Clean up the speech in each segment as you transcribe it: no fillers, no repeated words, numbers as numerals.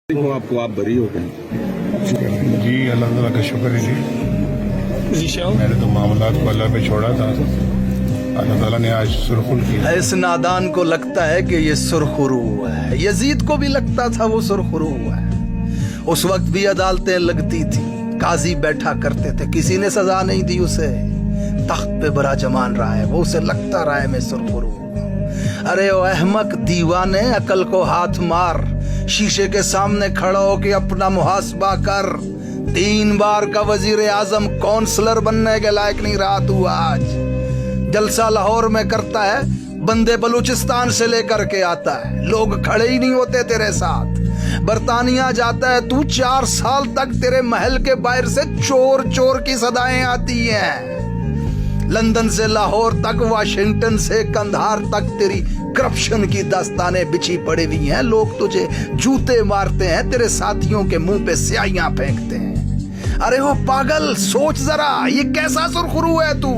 हो आपको, आप बरी हो गए जी। अल्लाह ताला का शुक्र है जी। मैंने तो मामलात को अल्लाह पे छोड़ा था, अल्लाह ताला ने आज सुरखुल किया। इस नादान को लगता है कि ये सुरखरू हुआ है, यजीद को भी लगता था वो सुरखरू हुआ है। उस वक्त भी अदालतें लगती थी, काजी बैठा करते थे, किसी ने सजा नहीं दी उसे। तख्त पे बराजमान रहा है वो, उसे लगता रहा है मैं सुरखरू हूं। अरे ओ अहमक दीवाने, अकल को हाथ मार, शीशे के सामने खड़ा हो के अपना मुहासबा कर। 3 बार का वजीर आजम काउंसलर बनने के लायक नहीं रहा तू आज। जलसा लाहौर में करता है, बंदे बलूचिस्तान से लेकर के आता है, लोग खड़े ही नहीं होते तेरे साथ। बरतानिया जाता है तू, 4 साल तक तेरे महल के बाहर से चोर चोर की सदाएं आती हैं। लंदन से लाहौर तक, वाशिंगटन से कंधार तक तेरी करप्शन की दास्तानें बिछी पड़ी हुई हैं। लोग तुझे जूते मारते हैं, तेरे साथियों के मुंह पे स्याहियां फेंकते हैं। अरे वो पागल, सोच जरा, ये कैसा सुरखरू है तू?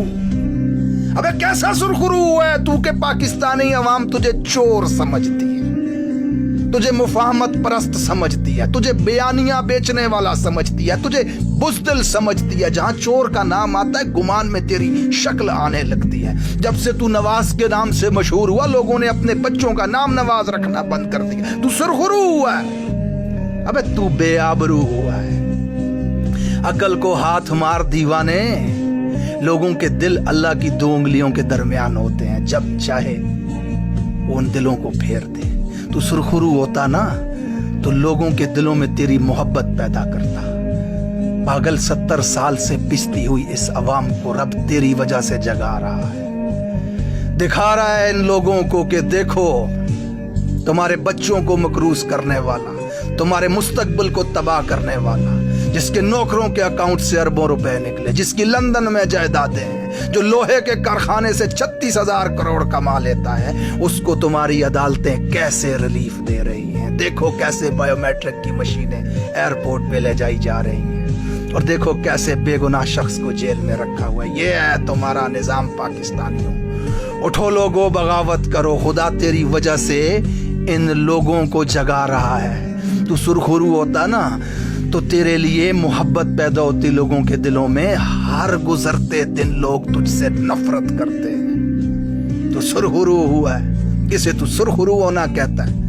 अबे कैसा सुरखरू है तू कि पाकिस्तानी अवाम तुझे चोर समझती है, तुझे मुफाहमत परस्त समझती है, तुझे बयानियां बेचने वाला समझती है, तुझे बुज़दिल समझती है। जहां चोर का नाम आता है गुमान में तेरी शक्ल आने लगती है। जब से तू नवाज के नाम से मशहूर हुआ, लोगों ने अपने बच्चों का नाम नवाज रखना बंद कर दिया। तू सुरखरू हुआ है, अबे तू बेआबरू हुआ है। अकल को हाथ मार दीवाने। लोगों के दिल अल्लाह की 2 उंगलियों के दरमियान होते हैं, जब चाहे वो उन दिलों को फेर दे। तू सुरखरू होता ना तो लोगों के दिलों में तेरी मोहब्बत पैदा करता। पागल, 70 साल से पिसती हुई इस अवाम को रब तेरी वजह से जगा रहा है। दिखा रहा है इन लोगों को कि देखो, तुम्हारे बच्चों को मकरूज करने वाला, तुम्हारे मुस्तकबिल को तबाह करने वाला, जिसके नौकरों के अकाउंट से अरबों रुपए निकले, जिसकी लंदन में जायदादें हैं, जो लोहे के कारखाने से 36,000 करोड़ कमा लेता है, उसको तुम्हारी अदालतें कैसे रिलीफ दे रही हैं। देखो कैसे बायोमेट्रिक की मशीनें एयरपोर्ट पे ले जाई जा रही हैं, और देखो कैसे बेगुनाह शख्स को जेल में रखा हुआ है। ये है तुम्हारा निजाम पाकिस्तानियों। उठो लोगों, बगावत करो, खुदा तेरी वजह से इन लोगों को जगा रहा है। तू सुरखरू होता ना तो तेरे लिए मोहब्बत पैदा होती लोगों के दिलों में। हर गुजरते दिन लोग तुझसे नफरत करते हैं। तू सुरखरू हुआ है, किसे तू सुरखरू होना कहता है?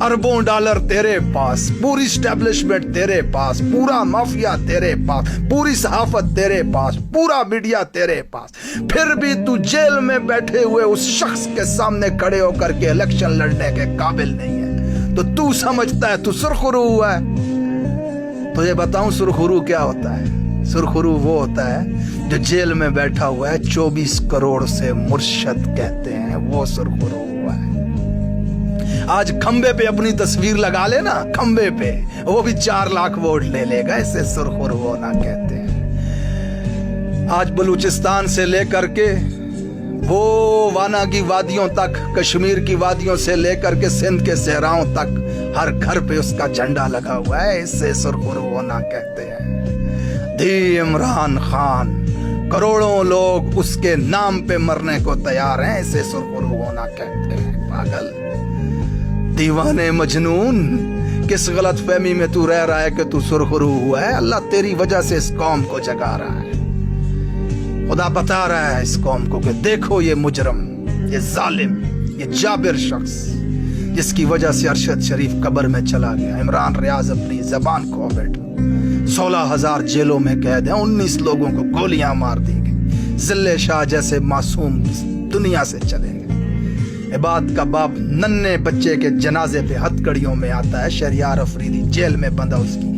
अरबों डॉलर तेरे पास, पूरी स्टैब्लिशमेंट तेरे पास, पूरा माफिया तेरे पास, पूरी सहाफत तेरे पास, पूरा मीडिया तेरे पास, फिर भी तू जेल में बैठे हुए उस शख्स के सामने खड़े होकर के इलेक्शन लड़ने के काबिल नहीं है। तो तू समझता है तू सुरखरू हुआ है। तुझे बताऊं सुरखरू क्या होता है? सुरखरू वो होता है जो जेल में बैठा हुआ है, 24 करोड़ से मुर्शद कहते हैं, वो सुरखरू हुआ है। आज खंबे पे अपनी तस्वीर लगा लेना, खंबे पे, वो भी 4 लाख वोट ले लेगा, इसे सुरखरू होना कहते हैं। आज बलूचिस्तान से लेकर के वो वाना की वादियों तक, कश्मीर की वादियों से लेकर के सिंध के सहराओं तक, हर घर पे उसका झंडा लगा हुआ है, इससे सुरखरू होना कहते हैं। दी इमरान खान, करोड़ों लोग उसके नाम पे मरने को तैयार हैं, इसे सुरखरू होना कहते हैं। पागल, दीवाने, मजनून, किस गलत फहमी में तू रह रहा है कि तू सुरखरू हुआ है? अल्लाह तेरी वजह से इस कौम को जगा रहा है। खुदा बता रहा है इस कौम को कि देखो ये मुजरम, ये जालिम, ये जाबिर शख्स, जिसकी वजह से अरशद शरीफ कब्र में चला गया, इमरान रियाज अपनी जबान खो बैठा, 16,000 जेलों में कैद है, 19 लोगों को गोलियां मार दी गई, जिल्ले शाह जैसे मासूम दुनिया से चले गए। इबाद का बाप नन्हे बच्चे के जनाजे पे हथकड़ियों में आता है, शहरियार अफरीदी जेल में बंधा, उसकी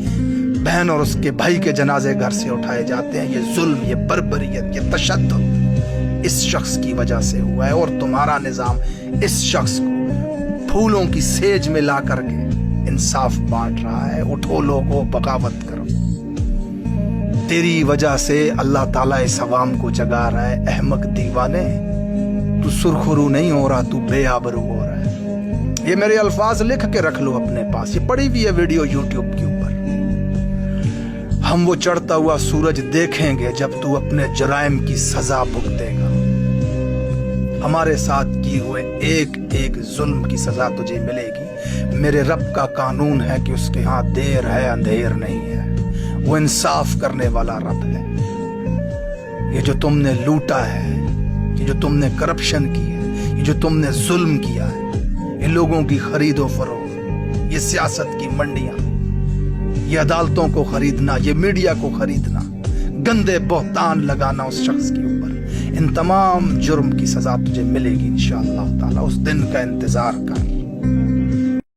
बहन और उसके भाई के जनाजे घर से उठाए जाते हैं। ये जुल्म, ये बर्बरियत, ये तशद्दुद इस शख्स की वजह से हुआ है, और तुम्हारा निजाम इस शख्स को फूलों की सेज में ला करके इंसाफ बांट रहा है। उठो लोगों, बगावत करो। तेरी वजह से अल्लाह ताला इस अवाम को जगा रहा है। अहमक दीवाने, तू सुरखरू नहीं हो रहा, तू बेआबरू हो रहा है। ये मेरे अल्फाज लिख के रख लो अपने पास, ये पड़ी हुई है वीडियो यूट्यूब के ऊपर। हम वो चढ़ता हुआ सूरज देखेंगे जब तू अपने जराइम की सजा भुगतेगा। हमारे साथ किए हुए एक एक जुल्म की सजा तुझे मिलेगी। میرے رب کا قانون ہے کہ اس کے ہاں دیر ہے اندھیر نہیں ہے. وہ انصاف کرنے والا رب ہے. یہ جو تم نے لوٹا ہے, یہ جو تم نے کرپشن کی ہے, یہ جو تم نے ظلم کیا ہے, یہ لوگوں کی خرید و فروخت, یہ سیاست کی منڈیاں, یہ عدالتوں کو خریدنا, یہ میڈیا کو خریدنا, گندے بہتان لگانا اس شخص کے اوپر, ان تمام جرم کی سزا تجھے ملے گی انشاءاللہ تعالی. اس دن کا انتظار کر.